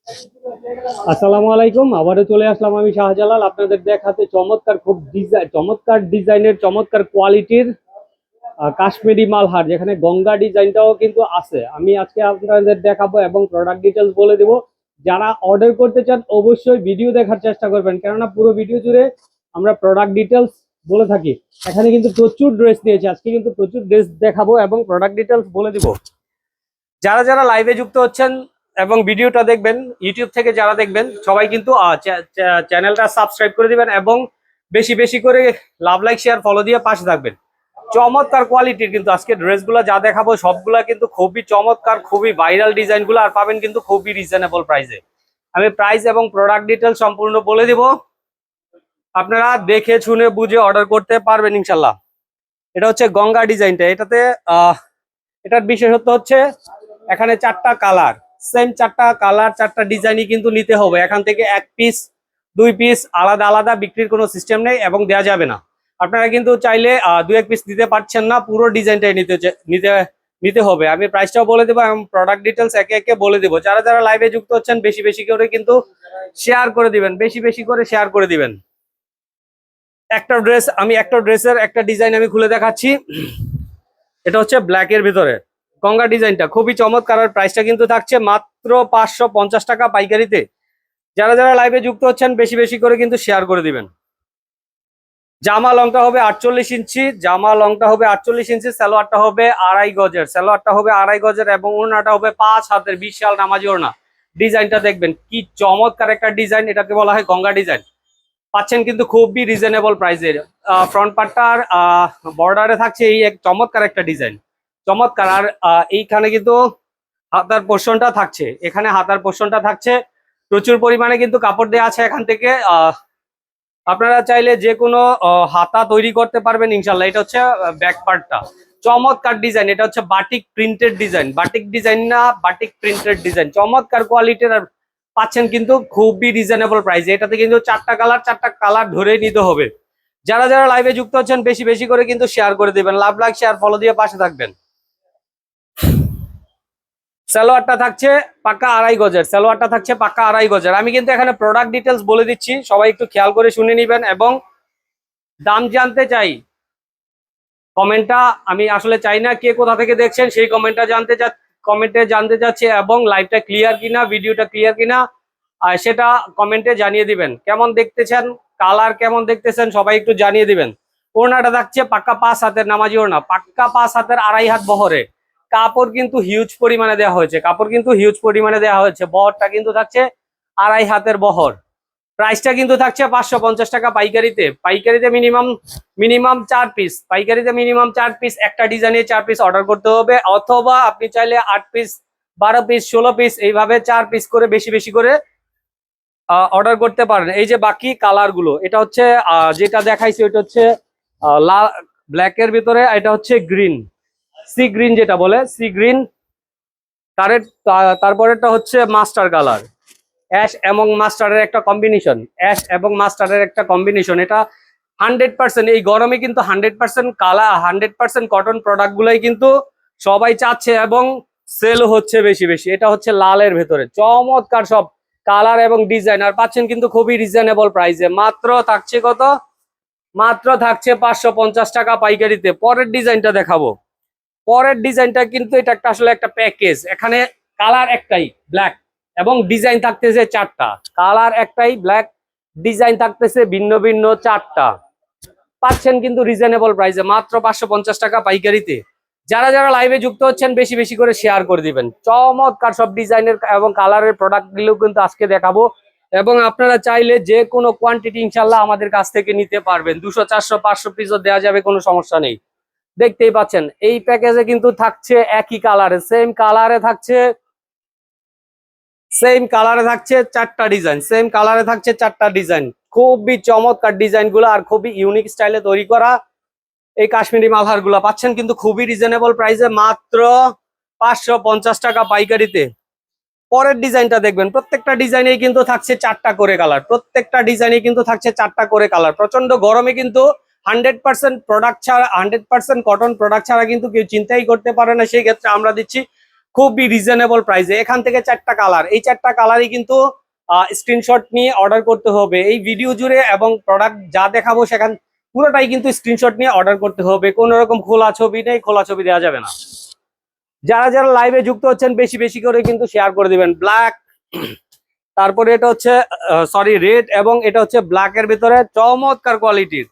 আসসালামু আলাইকুম। আবারও চলে আসলাম আমি শাহজালাল আপনাদের দেখাতে চমৎকার ডিজাইনের চমৎকার কোয়ালিটির কাশ্মীরি মালহার, যেখানে গঙ্গা ডিজাইনটাও কিন্তু আছে। আমি আজকে আপনাদের দেখাবো এবং প্রোডাক্ট ডিটেলস বলে দেবো। যারা অর্ডার করতে চান অবশ্যই ভিডিও দেখার চেষ্টা করবেন, কেননা পুরো ভিডিও জুড়ে আমরা প্রোডাক্ট ডিটেলস বলে থাকি। এখানে কিন্তু প্রচুর ড্রেস নিয়েছি, আজকে কিন্তু প্রচুর ড্রেস দেখাবো এবং প্রোডাক্ট ডিটেলস বলে দিব। যারা যারা লাইভে যুক্ত হচ্ছেন এবং ভিডিওটা দেখবেন, ইউটিউব থেকে যারা দেখবেন সবাই কিন্তু চ্যানেলটা সাবস্ক্রাইব করে দিবেন এবং বেশি বেশি করে লাভ, লাইক, শেয়ার, ফলো দিয়ে পাশে থাকবেন। চমৎকার কোয়ালিটির কিন্তু আজকে ড্রেসগুলো যা দেখাবো সবগুলা কিন্তু খুবই চমৎকার, খুবই ভাইরাল ডিজাইনগুলো, আর পাবেন কিন্তু খুবই রিজনেবল প্রাইসে। আমি প্রাইস এবং প্রোডাক্ট ডিটেল সম্পূর্ণ বলে দিব, আপনারা দেখে শুনে বুঝে অর্ডার করতে পারবেন ইনশাল্লাহ। এটা হচ্ছে গঙ্গা ডিজাইনটা। এটার বিশেষত্ব হচ্ছে এখানে চারটা কালার, সেম চারটা কালার, চারটা ডিজাইনই কিন্তু নিতে হবে। এখান থেকে এক পিস, দুই পিস আলাদা আলাদা বিক্রির কোনো সিস্টেম নেই এবং দেওয়া যাবে না। আপনারা কিন্তু চাইলে দু এক পিস দিতে পারছেন না, পুরো ডিজাইনটাই নিতে নিতে হবে। আমি প্রাইসটাও বলে দেবো এবং প্রোডাক্ট ডিটেলস একে একে বলে দেবো। যারা যারা লাইভে যুক্ত হচ্ছেন বেশি বেশি করে কিন্তু শেয়ার করে দিবেন, বেশি বেশি করে শেয়ার করে দিবেন। একটা ড্রেসের একটা ডিজাইন আমি খুলে দেখাচ্ছি। এটা হচ্ছে ব্ল্যাকের ভিতরে গঙ্গা ডিজাইনটা, খুবই চমৎকার। আর প্রাইসটা কিন্তু থাকছে মাত্র 550 টাকা পাইকারিতে। যারা যারা লাইভে যুক্ত হচ্ছেন বেশি বেশি করে কিন্তু শেয়ার করে দিবেন। জামা লংটা হবে 48 ইঞ্চি, জামা লংটা হবে 48 ইঞ্চি, সালোয়ারটা হবে আড়াই গজের এবং ওড়নাটা হবে 5 হাতের বিশাল নামাজি ওড়না। ডিজাইনটা দেখবেন কি চমৎকার একটা ডিজাইন, এটাকে বলা হয় গঙ্গা ডিজাইন। পাচ্ছেন কিন্তু খুবই রিজনেবল প্রাইসের। ফ্রন্ট পার্টটার বর্ডারে থাকছে এই এক চমৎকার একটা ডিজাইন, চমৎকার। আর এইখানে কিন্তু হাতার পোর্শনটা থাকছে, এখানে হাতার পোর্শনটা থাকছে, প্রচুর পরিমাণে কিন্তু কাপড় দেওয়া আছে এখান থেকে। আপনারা চাইলে যে কোনো হাতা তৈরি করতে পারবেন ইনশাল্লাহ। এটা হচ্ছে ব্যাক পার্টটা, চমৎকার ডিজাইন। এটা হচ্ছে batik printed design, batik design না, বাটিক প্রিন্টেড ডিজাইন, চমৎকার কোয়ালিটির। আর পাচ্ছেন কিন্তু খুবই রিজনেবল প্রাইসে। এটাতে কিন্তু চারটা কালার ধরে নিতে হবে। যারা যারা লাইভে যুক্ত হচ্ছেন বেশি বেশি করে কিন্তু শেয়ার করে দিবেন, লাভ, লাইক, শেয়ার, ফলো দিয়ে পাশে থাকবেন। সালোয়ারটা থাকছে পাক্কা আড়াই গজের। আমি কিন্তু এখানে প্রোডাক্ট ডিটেলস বলে দিচ্ছি, সবাই একটু খেয়াল করে শুনে নিবেন। এবং দাম জানতে চাই, কমেন্টটা আমি আসলে চাই না কে কোথা থেকে দেখছেন সেই কমেন্টে জানতে চাচ্ছি, এবং লাইভটা ক্লিয়ার কিনা, ভিডিওটা ক্লিয়ার কিনা সেটা কমেন্টে জানিয়ে দিবেন। কেমন দেখতেছেন, কালার কেমন দেখতেছেন সবাই একটু জানিয়ে দিবেন। ওড়নাটা থাকছে পাক্কা 5 হাতের নামাজি ওড়না, পাক্কা 5 হাতের আড়াই হাত বহরে। কাপড় কিন্তু হিউজ পরিমাণে দেওয়া হয়েছে, বহরটা কিন্তু থাকছে আড়াই হাতের বহর। প্রাইসটা কিন্তু থাকছে 550 টাকা পাইকারিতে মিনিমাম 4 পিস, একটা ডিজাইনে 4 পিস অর্ডার করতে হবে। অথবা আপনি চাইলে 8 পিস, 12 পিস, 16 পিস এইভাবে 4 পিস করে বেশি বেশি করে অর্ডার করতে পারেন। এই যে বাকি কালার গুলো, এটা হচ্ছে যেটা দেখাইছি ওইটা হচ্ছে লাল ব্ল্যাকের ভিতরে, এটা হচ্ছে গ্রিন, সি গ্রিন যেটা বলে, সি গ্রিন। তারপরেরটা হচ্ছে মাস্টার কালার, অ্যাশ এবং মাস্টারের একটা কম্বিনেশন। এটা 100%, এই গরমে কিন্তু 100% কালার, 100% কটন প্রোডাক্ট গুলাই কিন্তু সবাই চাচ্ছে এবং সেল হচ্ছে বেশি বেশি। এটা হচ্ছে লালের ভেতরে চমৎকার সব কালার এবং ডিজাইন, আর পাচ্ছেন কিন্তু খুবই রিজনেবল প্রাইসে। মাত্র থাকছে 550 টাকা পাইকারিতে। পরের ডিজাইনটা দেখাবো। পরের ডিজাইনটা কিন্তু এটা আসলে একটা প্যাকেজ। এখানে কালার একটাই ব্ল্যাক এবং ডিজাইন থাকতেছে 4টা, কালার একটাই ব্ল্যাক, ডিজাইন থাকতেছে ভিন্ন ভিন্ন 4টা। পাচ্ছেন কিন্তু রিজনেবল প্রাইসে মাত্র 550 টাকা পাইকারিতে। যারা যারা লাইভে যুক্ত হচ্ছেন বেশি বেশি করে শেয়ার করে দিবেন। চমৎকার সব ডিজাইনের এবং কালারের প্রোডাক্ট গুলো কিন্তু আজকে দেখাবো, এবং আপনারা চাইলে যে কোনো কোয়ান্টিটি ইনশাল্লাহ আমাদের কাছ থেকে নিতে পারবেন। 200, 400, 500 পিসও দেওয়া যাবে, কোনো সমস্যা নেই। দেখতেই পাচ্ছেন এই প্যাকেজে কিন্তু থাকছে একই কালারে, সেম কালারে থাকছে 4টা ডিজাইন, খুবই চমৎকার ডিজাইন গুলো আর খুবই ইউনিক স্টাইলে তৈরি করা এই কাশ্মীরি মালহার গুলা পাচ্ছেন কিন্তু খুবই রিজনেবল প্রাইসে, মাত্র 550 টাকা পাইকারিতে। পরের ডিজাইনটা দেখবেন, প্রত্যেকটা ডিজাইনে কিন্তু থাকছে 4টা করে কালার। প্রচন্ড গরমে কিন্তু 100% প্রোডাক্ট ছাড়া, 100% কটন প্রোডাক্ট ছাড়া কিন্তু কেউ চিন্তাই করতে পারে না। সেই ক্ষেত্রে আমরা দিচ্ছি খুবই রিজনেবল প্রাইসে। এখান থেকে 4টা কালার, এই 4টা কালারই কিন্তু স্ক্রিনশট নিয়ে অর্ডার করতে হবে এই ভিডিও জুড়ে, এবং প্রোডাক্ট যা দেখাবো সেখান পুরোটাই কিন্তু স্ক্রিনশট নিয়ে অর্ডার করতে হবে। কোনো রকম খোলা ছবি নেই, খোলা ছবি দেওয়া যাবে না। যারা যারা লাইভে যুক্ত হচ্ছেন বেশি বেশি করে কিন্তু শেয়ার করে দিবেন। ব্ল্যাক, তারপরে এটা হচ্ছে সরি রেড, এবং এটা হচ্ছে ব্ল্যাকের ভিতরে চমৎকার কোয়ালিটির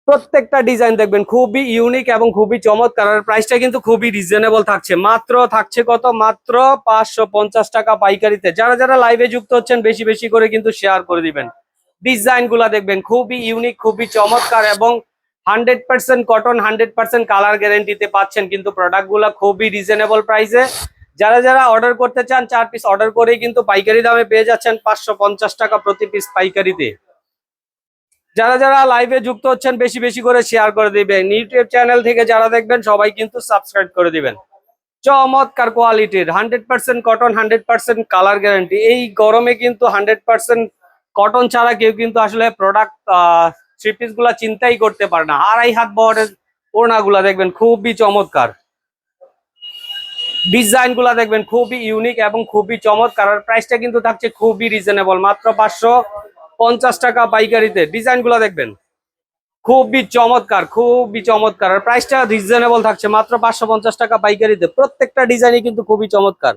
প্রত্যেকটা ডিজাইন দেখবেন খুবই ইউনিক এবং খুবই চমৎকার। আর প্রাইসটা কিন্তু খুবই রিজনেবল থাকছে, মাত্র থাকছে কত, মাত্র 550 টাকা পাইকারিতে। যারা যারা লাইভে যুক্ত হচ্ছেন বেশি বেশি করে কিন্তু শেয়ার করে দিবেন। ডিজাইন গুলা দেখবেন খুবই ইউনিক, খুবই চমৎকার, এবং 100% কটন, 100% কালার গ্যারেন্টিতে পাচ্ছেন কিন্তু প্রোডাক্ট গুলা খুবই রিজনেবল প্রাইসে। যারা যারা অর্ডার করতে চান 4 পিস অর্ডার করেই কিন্তু পাইকারি দামে পেয়ে যাচ্ছেন 550 টাকা প্রতি পিস পাইকারিতে। যারা যারা লাইভে যুক্ত হচ্ছেন বেশি বেশি করে শেয়ার করে দিবেন। ইউটিউব চ্যানেল থেকে যারা দেখবেন সবাই কিন্তু সাবস্ক্রাইব করে দিবেন। চমৎকার কোয়ালিটির 100% কটন, 100% কালার গ্যারান্টি। এই গরমে কিন্তু 100% কটন ছাড়া কেউ কিন্তু আসলে প্রোডাক্ট থ্রি পিস গুলা চিন্তাই করতে পারে না। 2.5 হাত বহরের ওড়নাগুলা দেখবেন খুবই চমৎকার, ডিজাইন গুলা দেখবেন খুবই ইউনিক এবং খুবই চমৎকার। আর প্রাইসটা কিন্তু থাকছে খুবই রিজনেবল, মাত্র 550 টাকা পাইকারিতে। ডিজাইন গুলা দেখবেন খুবই চমৎকার, খুবই চমৎকার। আর প্রাইসটা রিজনেবল থাকছে মাত্র 550 টাকা পাইকারিতে। প্রত্যেকটা ডিজাইনই কিন্তু খুবই চমৎকার।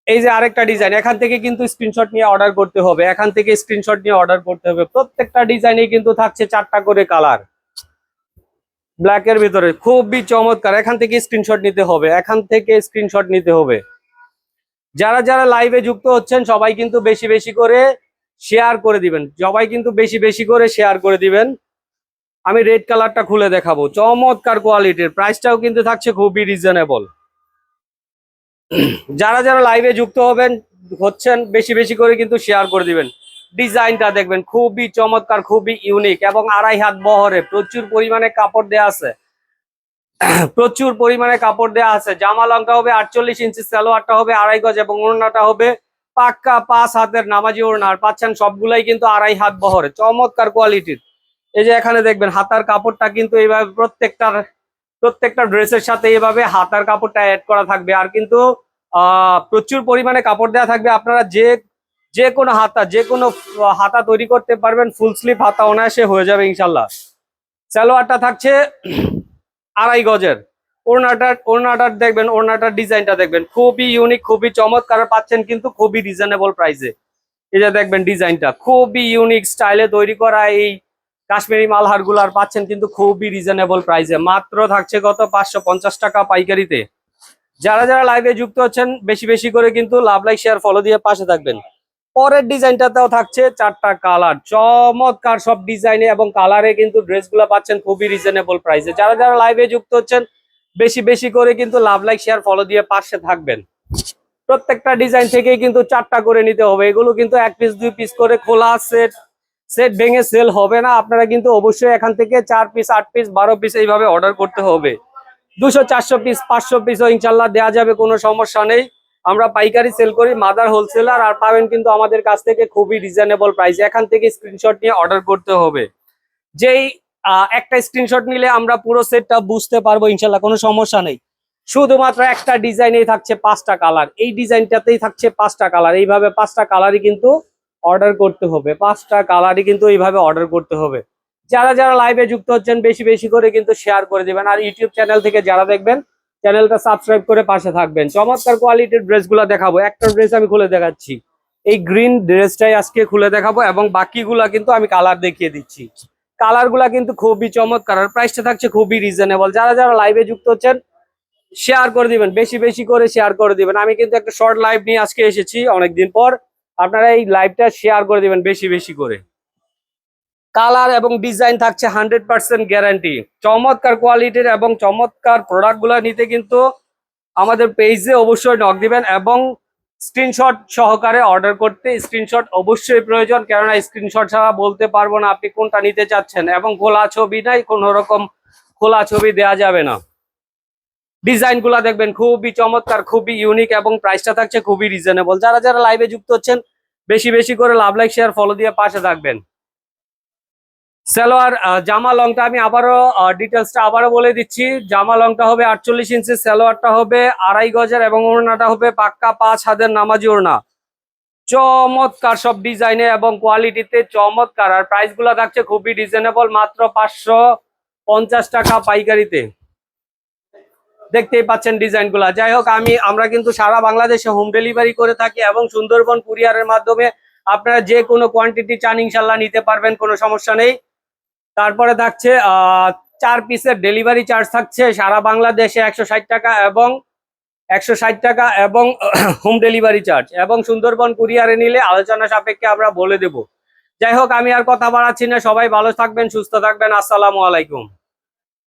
এই যে আরেকটা ডিজাইন, এখান থেকে কিন্তু স্ক্রিনশট নিয়ে অর্ডার করতে হবে, এখান থেকে স্ক্রিনশট নিয়ে অর্ডার করতে হবে। প্রত্যেকটা ডিজাইনে কিন্তু থাকছে 4টা করে কালার ব্ল্যাক এর ভিতরে, খুবই চমৎকার। এখান থেকে স্ক্রিনশট নিতে হবে, এখান থেকে স্ক্রিনশট নিতে হবে। যারা যারা লাইভে যুক্ত হচ্ছেন সবাই কিন্তু বেশি বেশি করে শেয়ার করে দিবেন, সবাই কিন্তু বেশি বেশি করে শেয়ার করে দিবেন। আমি রেড কালারটা খুলে দেখাবো, চমৎকার কোয়ালিটির, প্রাইসটাও কিন্তু থাকছে খুবই রিজনেবল। যারা যারা লাইভে যুক্ত হচ্ছেন বেশি বেশি করে কিন্তু শেয়ার করে দিবেন। ডিজাইনটা দেখবেন খুবই চমৎকার, খুবই ইউনিক, এবং 2.5 হাত বহরে প্রচুর পরিমাণে কাপড় দেয়া আছে, প্রচুর পরিমাণে কাপড় দেয়া আছে। জামা লংটা হবে 48 ইঞ্চি, সালোয়ারটা হবে 2.5 গজ, এবং ওড়নাটা হবে পাক্কা 5 হাতের নামাজি ওড়না। আর পাচ্ছেন সবগুলাই কিন্তু 2.5 হাত বহরে, চমৎকার কোয়ালিটির। এই যে এখানে দেখবেন হাতার কাপড়টা কিন্তু এইভাবে প্রত্যেকটা ড্রেসের সাথে এইভাবে হাতার কাপড়টা অ্যাড করা থাকবে। আর কিন্তু প্রচুর পরিমাণে কাপড় দেওয়া থাকবে। আপনারা যে কোনো হাতা তৈরি করতে পারবেন, ফুল স্লিভ হাতা অনায়াসে হয়ে যাবে ইনশাল্লাহ। সালোয়ারটা থাকছে 2.5 গজের। ওড়নাটার দেখবেন, ওড়নাটার ডিজাইনটা দেখবেন খুবই ইউনিক, খুবই চমৎকার, পাচ্ছেন কিন্তু খুবই রিজনেবল প্রাইসে। এই যে দেখবেন ডিজাইনটা খুবই ইউনিক স্টাইলে তৈরি করা এই কাশ্মীরি মালহার গুলার পাচ্ছেন কিন্তু খুবই রিজনেবল প্রাইসে। মাত্র থাকছে কত, 550 টাকা পাইকারিতে। যারা যারা লাইভে যুক্ত হচ্ছেন বেশি বেশি করে কিন্তু লাভ, লাইক, শেয়ার, ফলো দিয়ে পাশে থাকবেন। পরের ডিজাইনটাতেও থাকছে 4টা কালার, চমৎকার সব ডিজাইনে এবং কালারে কিন্তু ড্রেসগুলো পাচ্ছেন খুবই রিজনেবল প্রাইসে। যারা যারা লাইভে যুক্ত হচ্ছেন বেশি বেশি করে কিন্তু লাভ, লাইক, শেয়ার, ফলো দিয়ে পাশে থাকবেন। প্রত্যেকটা ডিজাইন থেকেই কিন্তু 4টা করে নিতে হবে। এগুলো কিন্তু 1 পিস 2 পিস করে খোলা সেট ভেঙে সেল হবে না। আপনারা কিন্তু অবশ্যই এখান থেকে 4 পিস 8 পিস 12 পিস এইভাবে অর্ডার করতে হবে। 200 400 পিস 500 পিসও ইনশাল্লাহ দেওয়া যাবে, কোনো সমস্যা নেই। আমরা পাইকারি সেল করি, মাদার হোলসেলার। আর পাবেন কিন্তু আমাদের কাছ থেকে খুবই রিজনেবল প্রাইস। এখান থেকে স্ক্রিনশট নিয়ে অর্ডার করতে হবে। যেই একটা স্ক্রিনশট নিলে আমরা পুরো সেটটা বুঝতে পারবো ইনশাল্লাহ, কোনো সমস্যা নেই। শুধুমাত্র একটা ডিজাইনেই থাকছে 5টা কালার, এই ডিজাইনটাতেই থাকছে 5টা কালার। এইভাবে 5টা কালারই কিন্তু অর্ডার করতে হবে, 5টা কালারই কিন্তু এইভাবে অর্ডার করতে হবে। যারা যারা লাইভে যুক্ত হচ্ছেন বেশি বেশি করে কিন্তু শেয়ার করে দিবেন। আর ইউটিউব চ্যানেল থেকে যারা দেখবেন চ্যানেলটা সাবস্ক্রাইব করে পাশে থাকবেন। চমৎকার কোয়ালিটির ড্রেসগুলো দেখাবো। একটা ড্রেস আমি খুলে দেখাচ্ছি, এই গ্রিন ড্রেসটাই আজকে খুলে দেখাবো, এবং বাকিগুলা কিন্তু আমি কালার দেখিয়ে দিচ্ছি। কালারগুলা কিন্তু খুবই চমৎকার, আর প্রাইসটা থাকছে খুবই রিজনেবল। যারা যারা লাইভে যুক্ত হচ্ছেন শেয়ার করে দিবেন, বেশি বেশি করে শেয়ার করে দিবেন। আমি কিন্তু একটা শর্ট লাইভ নিয়ে আজকে এসেছি অনেকদিন পর, আপনারা এই লাইভটা শেয়ার করে দিবেন বেশি বেশি করে। কালার এবং ডিজাইন থাকছে 100% গ্যারান্টি। চমৎকার কোয়ালিটির এবং চমৎকার প্রোডাক্টগুলো নিতে কিন্তু আমাদের পেজে অবশ্যই নক দিবেন, এবং স্ক্রিনশট সহকারে অর্ডার করতে স্ক্রিনশট অবশ্যই প্রয়োজন, কেননা স্ক্রিনশট ছাড়া বলতে পারবো না আপনি কোনটা নিতে চাচ্ছেন। এবং খোলা ছবি নাই, কোনো রকম খোলা ছবি দেওয়া যাবে না। ডিজাইনগুলো দেখবেন খুবই চমৎকার, খুবই ইউনিক, এবং প্রাইসটা থাকছে খুবই রিজনেবল। যারা যারা লাইভে যুক্ত হচ্ছেন বেশি বেশি করে লাভ, লাইক, শেয়ার, ফলো দিয়ে পাশে থাকবেন। সালোয়ার জামা লংটা আমি আবারও ডিটেলসটা আবারও বলে দিচ্ছি। জামা লংটা হবে 48 ইঞ্চি, সালোয়ারটা হবে 2.5 গজের এবং ওড়নাটা হবে পাক্কা 5 হাতের নামাজি ওড়না। চমৎকার সব ডিজাইনে এবং কোয়ালিটিতে চমৎকার। আর প্রাইস গুলো থাকছে খুবই রিজনেবল, মাত্র 550 টাকা পাইকারিতে। দেখতেই পাচ্ছেন ডিজাইন গুলা। যাই হোক, আমরা কিন্তু সারা বাংলাদেশে হোম ডেলিভারি করে থাকি এবং সুন্দরবন কুরিয়ারের মাধ্যমে আপনারা যে কোনো কোয়ান্টিটি চান ইনশাল্লাহ নিতে পারবেন, কোনো সমস্যা নেই। তারপরে থাকছে 4 পিসের ডেলিভারি চার্জ থাকছে সারা বাংলাদেশে 160 টাকা এবং 160 টাকা এবং হোম ডেলিভারি চার্জ, এবং সুন্দরবন কুরিয়ারে নিলে আলোচনা সাপেক্ষে আমরা বলে দেব। যাই হোক, আমি আর কথা বাড়াচ্ছি না, সবাই ভালো থাকবেন, সুস্থ থাকবেন। আসসালামু আলাইকুম।